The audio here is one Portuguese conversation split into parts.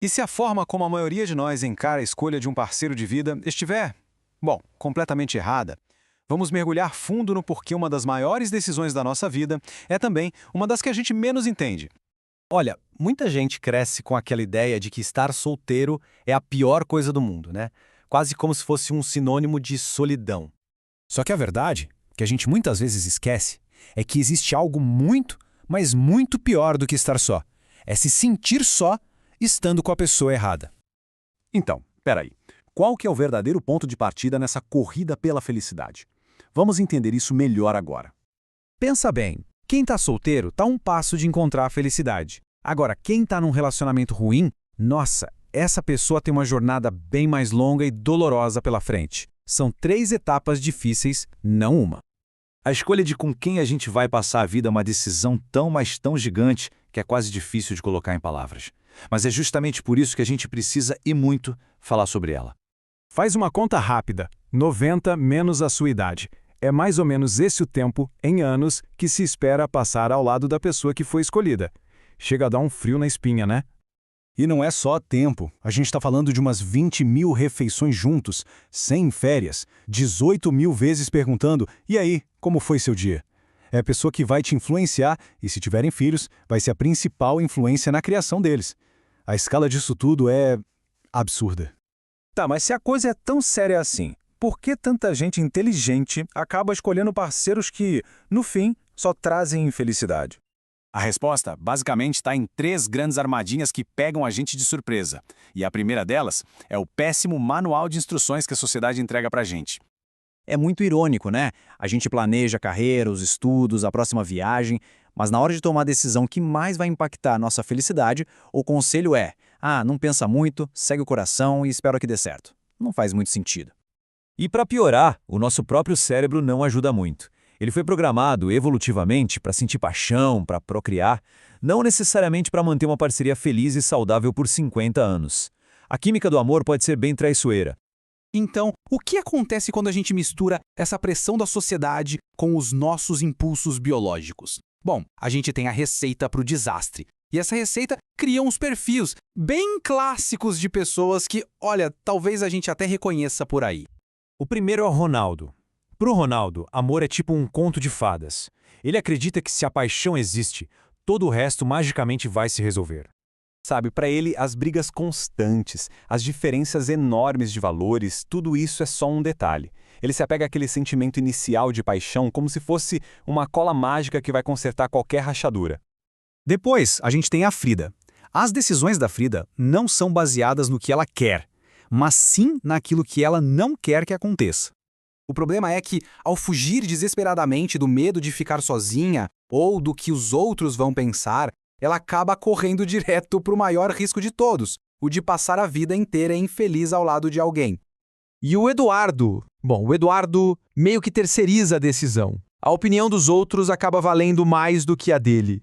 E se a forma como a maioria de nós encara a escolha de um parceiro de vida estiver, bom, completamente errada, vamos mergulhar fundo no porquê uma das maiores decisões da nossa vida é também uma das que a gente menos entende. Olha, muita gente cresce com aquela ideia de que estar solteiro é a pior coisa do mundo, né? Quase como se fosse um sinônimo de solidão. Só que a verdade, que a gente muitas vezes esquece, é que existe algo muito, mas muito pior do que estar só. É se sentir só estando com a pessoa errada. Então, peraí. Qual que é o verdadeiro ponto de partida nessa corrida pela felicidade? Vamos entender isso melhor agora. Pensa bem, quem tá solteiro tá a um passo de encontrar a felicidade. Agora, quem tá num relacionamento ruim, nossa, essa pessoa tem uma jornada bem mais longa e dolorosa pela frente. São 3 etapas difíceis, não uma. A escolha de com quem a gente vai passar a vida é uma decisão tão, mas tão gigante que é quase difícil de colocar em palavras. Mas é justamente por isso que a gente precisa e muito falar sobre ela. Faz uma conta rápida, 90 menos a sua idade. É mais ou menos esse o tempo, em anos, que se espera passar ao lado da pessoa que foi escolhida. Chega a dar um frio na espinha, né? E não é só tempo. A gente está falando de umas 20 mil refeições juntos, sem férias, 18 mil vezes perguntando, e aí, como foi seu dia? É a pessoa que vai te influenciar e, se tiverem filhos, vai ser a principal influência na criação deles. A escala disso tudo é absurda. Tá, mas se a coisa é tão séria assim, por que tanta gente inteligente acaba escolhendo parceiros que, no fim, só trazem infelicidade? A resposta, basicamente, está em 3 grandes armadilhas que pegam a gente de surpresa. E a primeira delas é o péssimo manual de instruções que a sociedade entrega pra gente. É muito irônico, né? A gente planeja a carreira, os estudos, a próxima viagem, mas na hora de tomar a decisão que mais vai impactar a nossa felicidade, o conselho é: não pensa muito, segue o coração e espera que dê certo. Não faz muito sentido. E para piorar, o nosso próprio cérebro não ajuda muito. Ele foi programado evolutivamente para sentir paixão, para procriar, não necessariamente para manter uma parceria feliz e saudável por 50 anos. A química do amor pode ser bem traiçoeira. Então, o que acontece quando a gente mistura essa pressão da sociedade com os nossos impulsos biológicos? Bom, a gente tem a receita para o desastre. E essa receita cria uns perfis bem clássicos de pessoas que, olha, talvez a gente até reconheça por aí. O primeiro é o Ronaldo. Para o Ronaldo, amor é tipo um conto de fadas. Ele acredita que se a paixão existe, todo o resto magicamente vai se resolver. Sabe, para ele, as brigas constantes, as diferenças enormes de valores, tudo isso é só um detalhe. Ele se apega àquele sentimento inicial de paixão como se fosse uma cola mágica que vai consertar qualquer rachadura. Depois, a gente tem a Frida. As decisões da Frida não são baseadas no que ela quer, mas sim naquilo que ela não quer que aconteça. O problema é que, ao fugir desesperadamente do medo de ficar sozinha ou do que os outros vão pensar, ela acaba correndo direto para o maior risco de todos, o de passar a vida inteira infeliz ao lado de alguém. E o Eduardo? Bom, o Eduardo meio que terceiriza a decisão. A opinião dos outros acaba valendo mais do que a dele.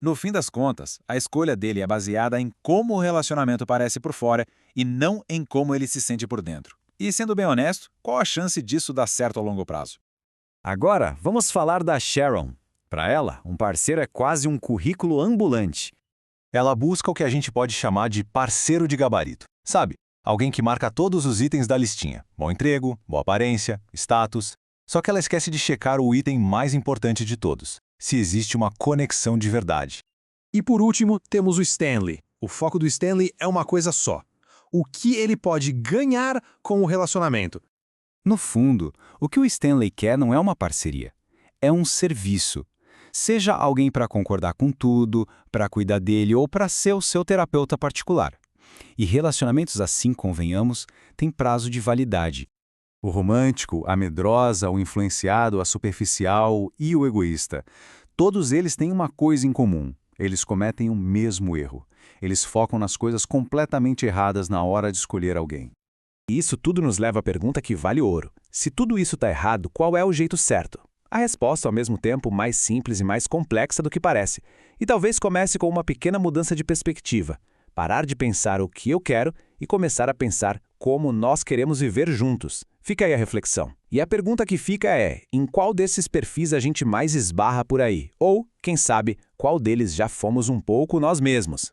No fim das contas, a escolha dele é baseada em como o relacionamento parece por fora e não em como ele se sente por dentro. E, sendo bem honesto, qual a chance disso dar certo a longo prazo? Agora, vamos falar da Sharon. Para ela, um parceiro é quase um currículo ambulante. Ela busca o que a gente pode chamar de parceiro de gabarito. Sabe? Alguém que marca todos os itens da listinha. Bom emprego, boa aparência, status. Só que ela esquece de checar o item mais importante de todos. Se existe uma conexão de verdade. E por último, temos o Stanley. O foco do Stanley é uma coisa só: o que ele pode ganhar com o relacionamento. No fundo, o que o Stanley quer não é uma parceria. É um serviço. Seja alguém para concordar com tudo, para cuidar dele ou para ser o seu terapeuta particular. E relacionamentos assim, convenhamos, têm prazo de validade. O romântico, a medrosa, o influenciado, a superficial e o egoísta. Todos eles têm uma coisa em comum. Eles cometem o mesmo erro. Eles focam nas coisas completamente erradas na hora de escolher alguém. E isso tudo nos leva à pergunta que vale ouro. Se tudo isso está errado, qual é o jeito certo? A resposta é ao mesmo tempo mais simples e mais complexa do que parece. E talvez comece com uma pequena mudança de perspectiva. Parar de pensar o que eu quero e começar a pensar como nós queremos viver juntos. Fica aí a reflexão. E a pergunta que fica é: em qual desses perfis a gente mais esbarra por aí? Ou, quem sabe, qual deles já fomos um pouco nós mesmos?